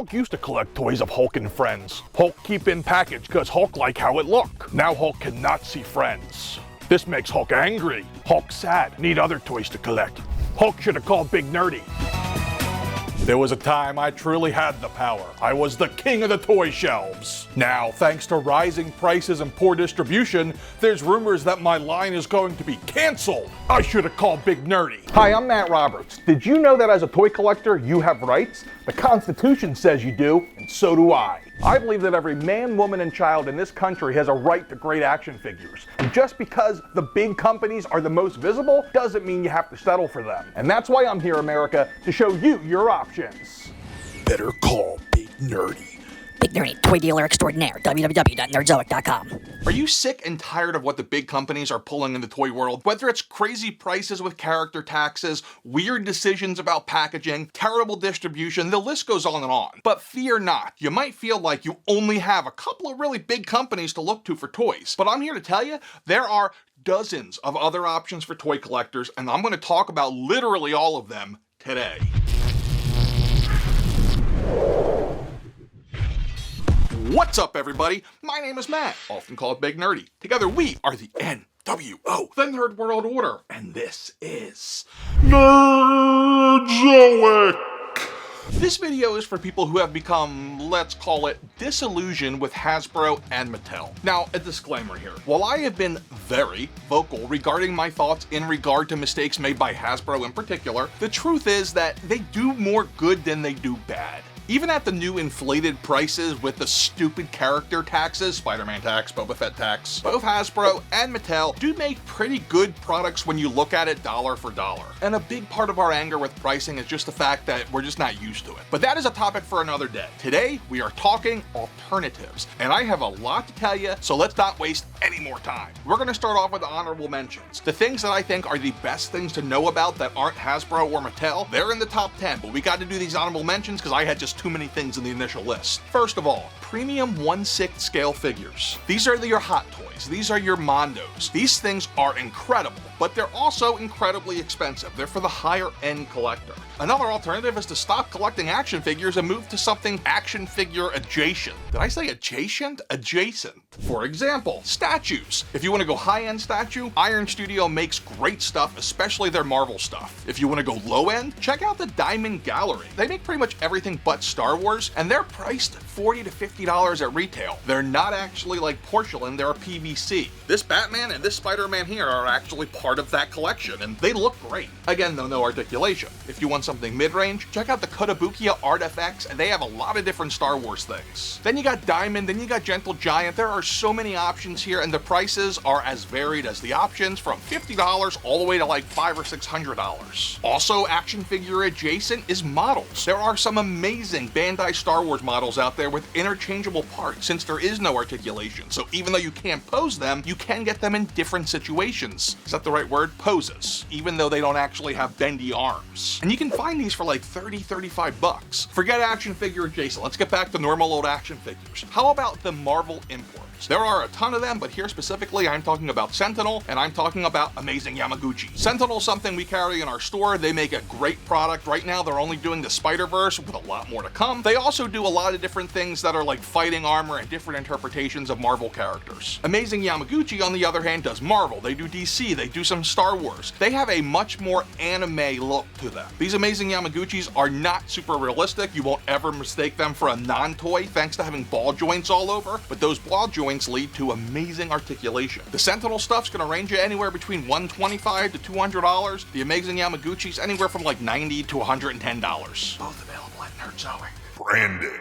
Hulk used to collect toys of Hulk and friends. Hulk keep in package cause Hulk like how it look. Now Hulk cannot see friends. This makes Hulk angry. Hulk sad, need other toys to collect. Hulk should have called Big Nerdy. There was a time I truly had the power. I was the king of the toy shelves. Now, thanks to rising prices and poor distribution, there's rumors that my line is going to be canceled. I should have called Big Nerdy. Hi, I'm Matt Roberts. Did you know that as a toy collector, you have rights? The Constitution says you do, and so do I. I believe that every man, woman, and child in this country has a right to great action figures. And just because the big companies are the most visible doesn't mean you have to settle for them. And that's why I'm here, America, to show you your options. Better call Big Nerdy. Big Nerdy, toy dealer extraordinaire, www.nerdzoic.com. Are you sick and tired of what the big companies are pulling in the toy world? Whether it's crazy prices with character taxes, weird decisions about packaging, terrible distribution, the list goes on and on. But fear not, you might feel like you only have a couple of really big companies to look to for toys. But I'm here to tell you, there are dozens of other options for toy collectors, and I'm going to talk about literally all of them today. What's up, everybody? My name is Matt, often called Big Nerdy. Together we are the NWO, the Nerd World Order, and this is Nerdzoic. This video is for people who have become, let's call it, disillusioned with Hasbro and Mattel. Now, a disclaimer here. While I have been very vocal regarding my thoughts in regard to mistakes made by Hasbro in particular, the truth is that they do more good than they do bad. Even at the new inflated prices with the stupid character taxes, Spider-Man tax, Boba Fett tax, both Hasbro and Mattel do make pretty good products when you look at it dollar for dollar. And a big part of our anger with pricing is just the fact that we're just not used to it. But that is a topic for another day. Today, we are talking alternatives, and I have a lot to tell you, so let's not waste any more time. We're gonna start off with the honorable mentions. The things that I think are the best things to know about that aren't Hasbro or Mattel, they're in the top 10, but we got to do these honorable mentions because I had just too many things in the initial list. First of all, premium 1/6 scale figures. These are your hot toys. These are your Mondos. These things are incredible, but they're also incredibly expensive. They're for the higher end collector. Another alternative is to stop collecting action figures and move to something action figure adjacent. Did I say adjacent? Adjacent. For example, statues. If you want to go high-end statue, Iron Studio makes great stuff, especially their Marvel stuff. If you want to go low-end, check out the Diamond Gallery. They make pretty much everything but Star Wars, and they're priced $40 to $50 at retail. They're not actually like porcelain, they're a PVC. This Batman and this Spider-Man here are actually part of that collection, and they look great. Again, though, no articulation. If you want something mid-range, check out the Kotobukiya Art FX, and they have a lot of different Star Wars things. Then you got Diamond, then you got Gentle Giant. There are so many options here, and the prices are as varied as the options, from $50 all the way to like $500 or $600. Also, action figure adjacent is models. There are some amazing Bandai Star Wars models out there with interchangeable parts, since there is no articulation. So even though you can't pose them, you can get them in different situations. Is that the right word? Poses. Even though they don't actually have bendy arms. And you can find these for like $30, $35. Forget action figure adjacent. Let's get back to normal old action figures. How about the Marvel imports? There are a ton of them, but here specifically I'm talking about Sentinel, and I'm talking about Amazing Yamaguchi. Sentinel's something we carry in our store. They make a great product. Right now they're only doing the Spider-Verse, with a lot more to come. They also do a lot of different things that are like fighting armor and different interpretations of Marvel characters. Amazing Yamaguchi, on the other hand, does Marvel. They do DC, they do some Star Wars. They have a much more anime look to them. These Amazing Yamaguchis are not super realistic. You won't ever mistake them for a non-toy thanks to having ball joints all over, but those ball joints lead to amazing articulation. The Sentinel stuff's gonna range you anywhere between $125 to $200. The Amazing Yamaguchi's anywhere from like $90 to $110. Both available at Nerdzoic. Branding.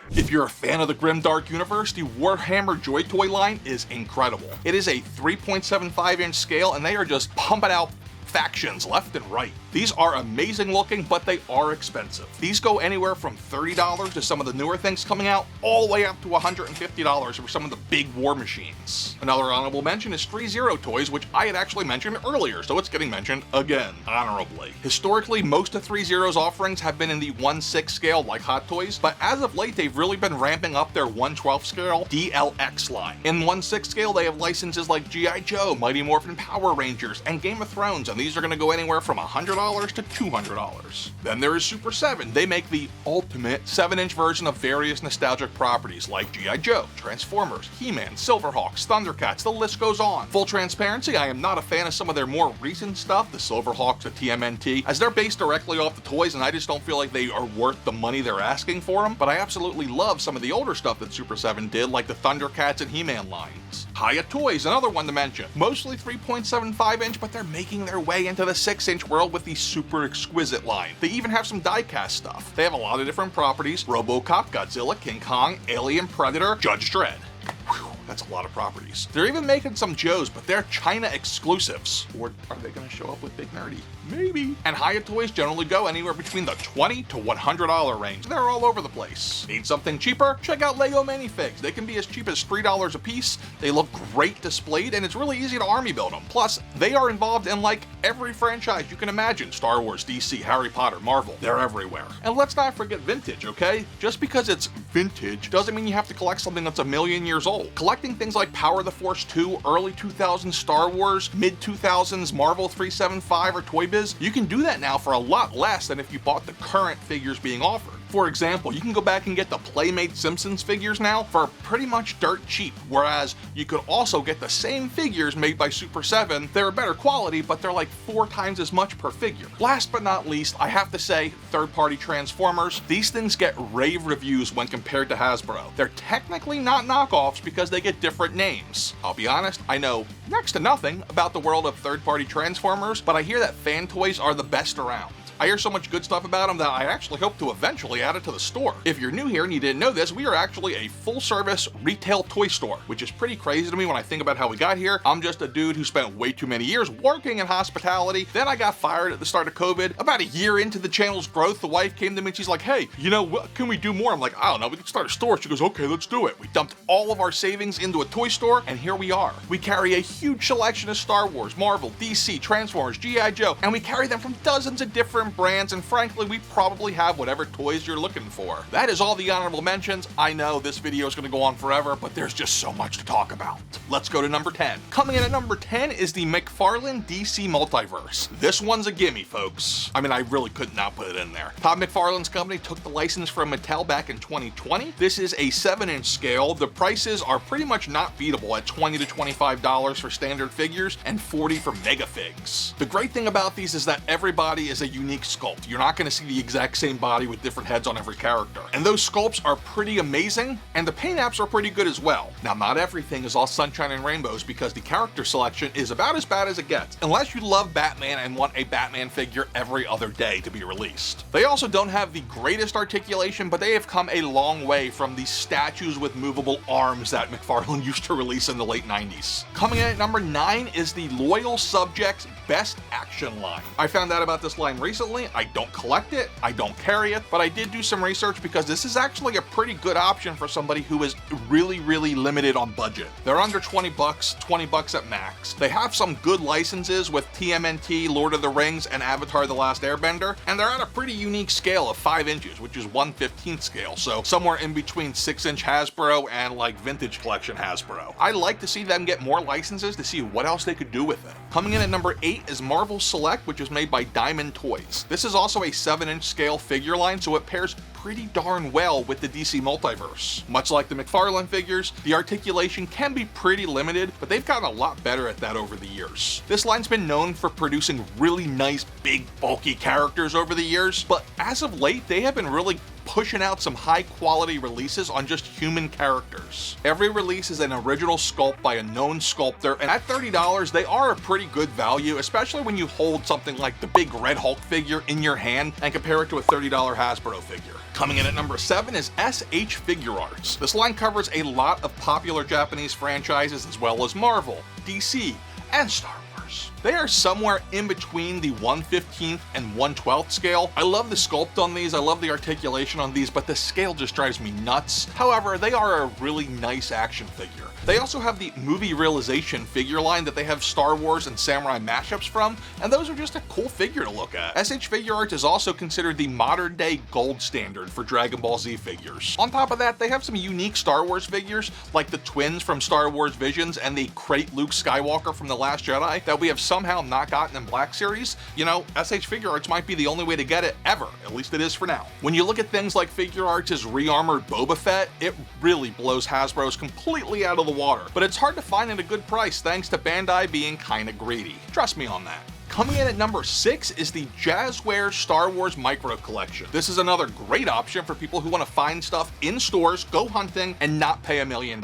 If you're a fan of the Grimdark universe, the Warhammer Joy Toy line is incredible. It is a 3.75-inch scale, and they are just pumping out factions left and right. These are amazing looking, but they are expensive. These go anywhere from $30 to some of the newer things coming out, all the way up to $150 for some of the big war machines. Another honorable mention is 𝐒𝐸 toys, which I had actually mentioned earlier, so it's getting mentioned again, honorably. Historically, most of 𝐒𝐸's offerings have been in the 1/6 scale like Hot Toys, but as of late, they've really been ramping up their 1/12 scale DLX line. In 1/6 scale, they have licenses like G.I. Joe, Mighty Morphin Power Rangers, and Game of Thrones, and and these are going to go anywhere from $100 to $200. Then there is Super 7. They make the ultimate 7-inch version of various nostalgic properties like G.I. Joe, Transformers, He-Man, Silverhawks, Thundercats, the list goes on. Full transparency, I am not a fan of some of their more recent stuff, the Silverhawks, the TMNT, as they're based directly off the toys and I just don't feel like they are worth the money they're asking for them, but I absolutely love some of the older stuff that Super 7 did, like the Thundercats and He-Man lines. Hiya Toys, another one to mention. Mostly 3.75 inch, but they're making their way into the 6-inch world with the Super Exquisite line. They even have some die-cast stuff. They have a lot of different properties: RoboCop, Godzilla, King Kong, Alien, Predator, Judge Dredd. Whew, that's a lot of properties. They're even making some Joes, but they're China exclusives. Or are they gonna show up with Big Nerdy? Maybe. And Hiya Toys generally go anywhere between the $20 to $100 range. They're all over the place. Need something cheaper? Check out Lego Minifigs. They can be as cheap as $3 a piece. They look great displayed, and it's really easy to army build them. Plus, they are involved in like every franchise you can imagine. Star Wars, DC, Harry Potter, Marvel. They're everywhere. And let's not forget vintage, okay? Just because it's vintage doesn't mean you have to collect something that's a million years old. Collecting things like Power of the Force 2, early 2000s Star Wars, mid 2000s Marvel 375 or Toy Biz, you can do that now for a lot less than if you bought the current figures being offered. For example, you can go back and get the Playmate Simpsons figures now for pretty much dirt cheap, whereas you could also get the same figures made by Super 7. They're a better quality, but they're like 4 times as much per figure. Last but not least, I have to say, third-party Transformers. These things get rave reviews when compared to Hasbro. They're technically not knockoffs because they get different names. I'll be honest, I know next to nothing about the world of third-party Transformers, but I hear that fan toys are the best around. I hear so much good stuff about them that I actually hope to eventually add it to the store. If you're new here and you didn't know this, we are actually a full-service retail toy store, which is pretty crazy to me when I think about how we got here. I'm just a dude who spent way too many years working in hospitality. Then I got fired at the start of COVID. About a year into the channel's growth, the wife came to me and she's like, hey, you know, what can we do more? I'm like, I don't know, we can start a store. She goes, okay, let's do it. We dumped all of our savings into a toy store, and here we are. We carry a huge selection of Star Wars, Marvel, DC, Transformers, G.I. Joe, and we carry them from dozens of different brands, and frankly, we probably have whatever toys you're looking for. That is all the honorable mentions. I know this video is going to go on forever, but there's just so much to talk about. Let's go to number 10. Coming in at number 10 is the McFarlane DC Multiverse. This one's a gimme, folks. I mean, I really could not put it in there. Todd McFarlane's company took the license from Mattel back in 2020. This is a 7-inch scale. The prices are pretty much not beatable at $20 to $25 for standard figures and $40 for mega figs. The great thing about these is that everybody is a unique sculpt. You're not going to see the exact same body with different heads on every character. And those sculpts are pretty amazing, and the paint apps are pretty good as well. Now, not everything is all sunshine and rainbows because the character selection is about as bad as it gets, unless you love Batman and want a Batman figure every other day to be released. They also don't have the greatest articulation, but they have come a long way from the statues with movable arms that McFarlane used to release in the late 90s. Coming in at number 9 is the Loyal Subjects Best Action line. I found out about this line recently. I don't collect it, I don't carry it, but I did do some research because this is actually a pretty good option for somebody who is really limited on budget. They're under 20 bucks, 20 bucks at max. They have some good licenses with TMNT, Lord of the Rings, and Avatar: The Last Airbender, and they're at a pretty unique scale of 5 inches, which is 1/15th scale, so somewhere in between 6-inch Hasbro and like vintage collection Hasbro. I'd like to see them get more licenses to see what else they could do with it. Coming in at number 8 is Marvel Select, which is made by Diamond Toys. This is also a 7-inch scale figure line, so it pairs pretty darn well with the DC Multiverse. Much like the McFarlane figures, the articulation can be pretty limited, but they've gotten a lot better at that over the years. This line's been known for producing really nice, big, bulky characters over the years, but as of late, they have been really pushing out some high quality releases on just human characters. Every release is an original sculpt by a known sculptor, and at $30, they are a pretty good value, especially when you hold something like the big Red Hulk figure in your hand and compare it to a $30 Hasbro figure. Coming in at number 7 is SH Figure Arts. This line covers a lot of popular Japanese franchises as well as Marvel, DC, and Star Wars. They are somewhere in between the 1/15th and 1/12th scale. I love the sculpt on these, I love the articulation on these, but the scale just drives me nuts. However, they are a really nice action figure. They also have the movie realization figure line that they have Star Wars and Samurai mashups from, and those are just a cool figure to look at. SH Figure Arts is also considered the modern day gold standard for Dragon Ball Z figures. On top of that, they have some unique Star Wars figures, like the twins from Star Wars Visions and the Crate Luke Skywalker from The Last Jedi, that we have somehow not gotten in Black Series, you know, SH Figure Arts might be the only way to get it ever. At least it is for now. When you look at things like Figure Arts' re-armored Boba Fett, it really blows Hasbro's completely out of the water. But it's hard to find at a good price thanks to Bandai being kinda greedy. Trust me on that. Coming in at number 6 is the Jazzwares Star Wars Micro Collection. This is another great option for people who want to find stuff in stores, go hunting, and not pay $1 million.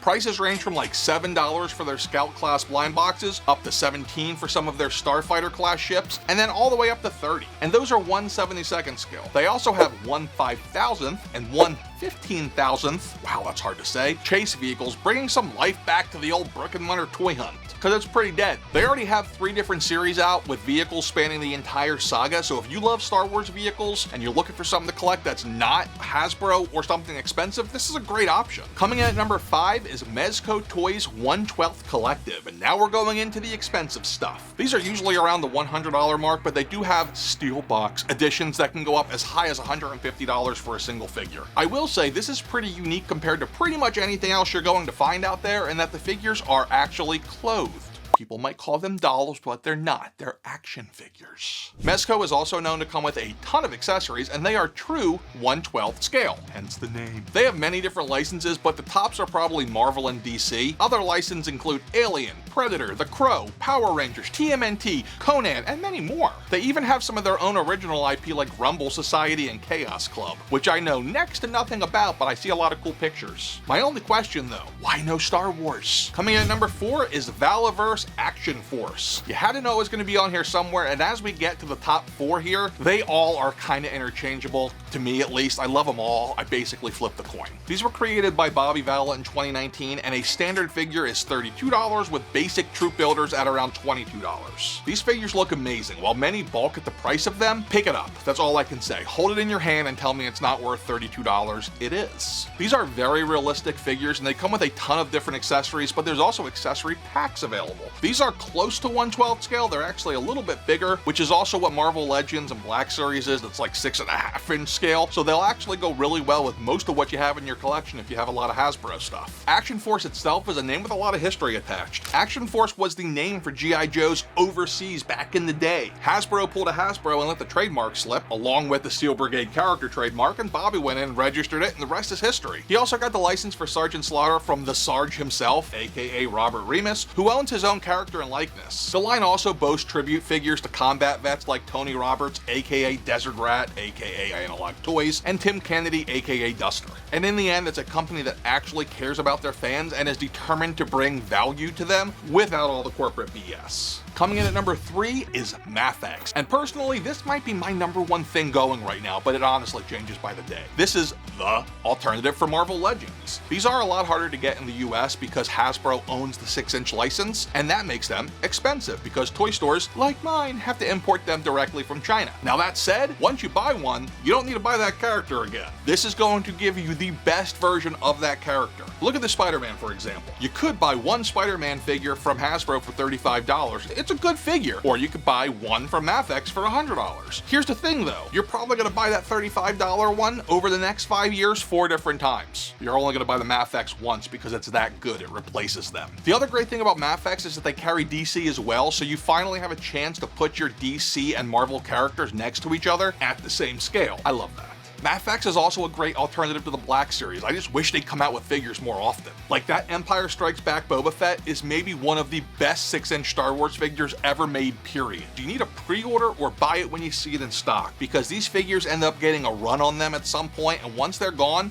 Prices range from like $7 for their Scout class blind boxes, up to $17 for some of their Starfighter class ships, and then all the way up to $30. And those are 1/72nd scale. They also have 1/5000th and 1/15,000th, wow that's hard to say, chase vehicles, bringing some life back to the old brick and mortar toy hunt, because it's pretty dead. They already have 3 different series out with vehicles spanning the entire saga, so if you love Star Wars vehicles and you're looking for something to collect that's not Hasbro or something expensive, this is a great option. Coming in at number 5 is Mezco Toys 1/12th Collective, and now we're going into the expensive stuff. These are usually around the $100 mark, but they do have steel box editions that can go up as high as $150 for a single figure. I will say this is pretty unique compared to pretty much anything else you're going to find out there, in that the figures are actually clothed. People might call them dolls, but they're not. They're action figures. Mezco is also known to come with a ton of accessories, and they are true 1/12th scale, hence the name. They have many different licenses, but the tops are probably Marvel and DC. Other licenses include Alien, Predator, The Crow, Power Rangers, TMNT, Conan, and many more. They even have some of their own original IP like Rumble Society and Chaos Club, which I know next to nothing about, but I see a lot of cool pictures. My only question though, why no Star Wars? Coming in at number 4 is Valaverse Action Force. You had to know it was going to be on here somewhere, and as we get to the top 4 here, they all are kind of interchangeable, to me at least. I love them all. I basically flipped the coin. These were created by Bobby Valla in 2019, and a standard figure is $32 with basic troop builders at around $22. These figures look amazing. While many balk at the price of them, pick it up. That's all I can say. Hold it in your hand and tell me it's not worth $32. It is. These are very realistic figures, and they come with a ton of different accessories, but there's also accessory packs available. These are close to 1/12th scale. They're actually a little bit bigger, which is also what Marvel Legends and Black Series is. That's like 6.5 inch scale. So they'll actually go really well with most of what you have in your collection if you have a lot of Hasbro stuff. Action Force itself is a name with a lot of history attached. Action Force was the name for G.I. Joes overseas back in the day. Hasbro pulled a Hasbro and let the trademark slip, along with the Steel Brigade character trademark, and Bobby went in and registered it, and the rest is history. He also got the license for Sergeant Slaughter from the Sarge himself, aka Robert Remus, who owns his own character and likeness. The line also boasts tribute figures to combat vets like Tony Roberts, aka Desert Rat, aka Analog Toys, and Tim Kennedy, aka Duster. And in the end, it's a company that actually cares about their fans and is determined to bring value to them without all the corporate BS. Coming in at number 3 is Mafex. And personally, this might be my number 1 thing going right now, but it honestly changes by the day. This is the alternative for Marvel Legends. These are a lot harder to get in the US because Hasbro owns the 6-inch license, and that makes them expensive because toy stores, like mine, have to import them directly from China. Now that said, once you buy one, you don't need to buy that character again. This is going to give you the best version of that character. Look at the Spider-Man, for example. You could buy one Spider-Man figure from Hasbro for $35. It's a good figure. Or you could buy one from Mafex for $100. Here's the thing though, you're probably gonna buy that $35 one over the next 5 years 4 different times. You're only gonna buy the Mafex once because it's that good, it replaces them. The other great thing about Mafex is that they carry DC as well, so you finally have a chance to put your DC and Marvel characters next to each other at the same scale. I love that. Mafex is also a great alternative to the Black Series. I just wish they'd come out with figures more often. Like that Empire Strikes Back Boba Fett is maybe one of the best 6-inch Star Wars figures ever made, period. You need a pre-order or buy it when you see it in stock, because these figures end up getting a run on them at some point, and once they're gone,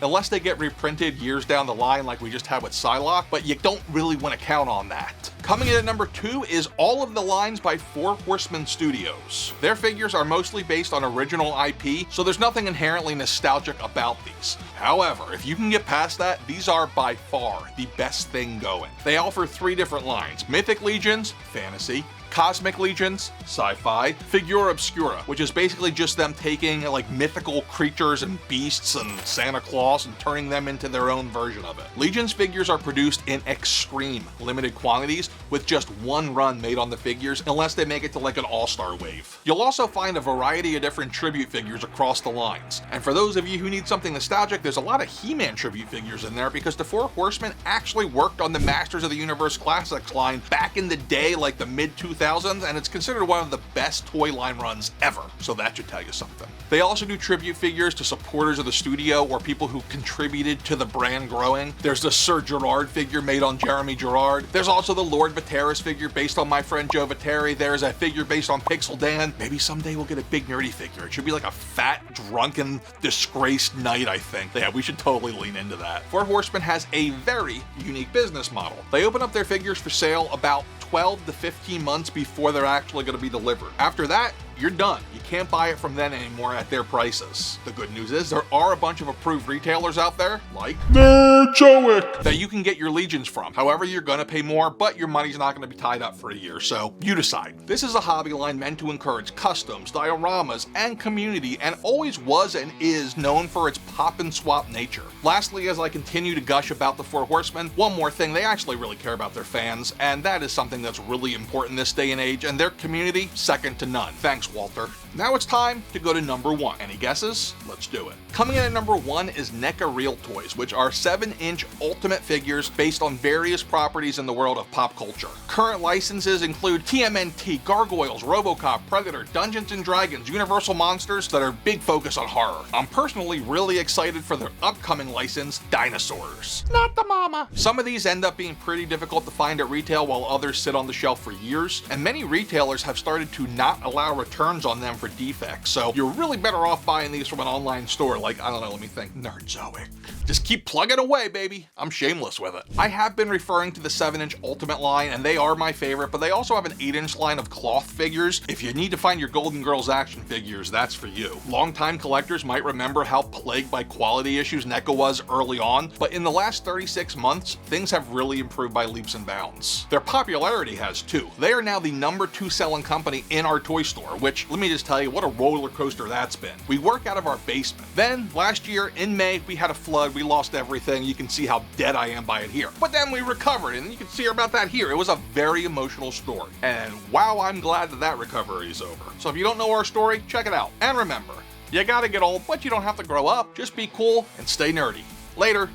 unless they get reprinted years down the line like we just had with Psylocke, but you don't really want to count on that. Coming in at number 2 is all of the lines by Four Horsemen Studios. Their figures are mostly based on original IP, so there's nothing inherently nostalgic about these. However, if you can get past that, these are by far the best thing going. They offer 3 different lines: Mythic Legions, Fantasy, Cosmic Legions, sci-fi. Figura Obscura, which is basically just them taking like mythical creatures and beasts and Santa Claus and turning them into their own version of it. Legions figures are produced in extreme limited quantities with just one run made on the figures unless they make it to like an all-star wave. You'll also find a variety of different tribute figures across the lines. And for those of you who need something nostalgic, there's a lot of He-Man tribute figures in there because the Four Horsemen actually worked on the Masters of the Universe Classics line back in the day, like the mid-2000s, and it's considered one of the best toy line runs ever. So that should tell you something. They also do tribute figures to supporters of the studio or people who contributed to the brand growing. There's the Sir Gerard figure made on Jeremy Gerard. There's also the Lord Vateris figure based on my friend Joe Viteri. There's a figure based on Pixel Dan. Maybe someday we'll get a big nerdy figure. It should be like a fat, drunken, disgraced knight, I think. Yeah, we should totally lean into that. Four Horsemen has a very unique business model. They open up their figures for sale about 12 to 15 months before they're actually going to be delivered. After that, you're done. You can't buy it from then anymore at their prices. The good news is there are a bunch of approved retailers out there, like Nerdzoic, that you can get your Legions from. However, you're gonna pay more, but your money's not gonna be tied up for a year, so you decide. This is a hobby line meant to encourage customs, dioramas, and community, and always was and is known for its pop and swap nature. Lastly, as I continue to gush about the Four Horsemen, one more thing, they actually really care about their fans, and that is something that's really important this day and age, and their community, second to none. Thanks, Walter. Now it's time to go to number 1. Any guesses? Let's do it. Coming in at number 1 is NECA Real Toys, which are 7-inch ultimate figures based on various properties in the world of pop culture. Current licenses include TMNT, Gargoyles, RoboCop, Predator, Dungeons & Dragons, Universal Monsters that are big focus on horror. I'm personally really excited for their upcoming license, Dinosaurs. Not the mama. Some of these end up being pretty difficult to find at retail while others sit on the shelf for years, and many retailers have started to not allow returns on them for defects, so you're really better off buying these from an online store like, I don't know, let me think, Nerdzoic. Just keep plugging away, baby. I'm shameless with it. I have been referring to the 7-inch Ultimate line, and they are my favorite, but they also have an 8-inch line of cloth figures. If you need to find your Golden Girls action figures, that's for you. Longtime collectors might remember how plagued by quality issues NECA was early on, but in the last 36 months, things have really improved by leaps and bounds. Their popularity has too. They are now the number 2 selling company in our toy store, which, let me just tell you, what a roller coaster that's been. We work out of our basement. Then, last year, in May, we had a flood. We lost everything. You can see how dead I am by it here. But then we recovered, and you can see about that here. It was a very emotional story. And wow, I'm glad that that recovery is over. So if you don't know our story, check it out. And remember, you gotta get old, but you don't have to grow up. Just be cool and stay nerdy. Later.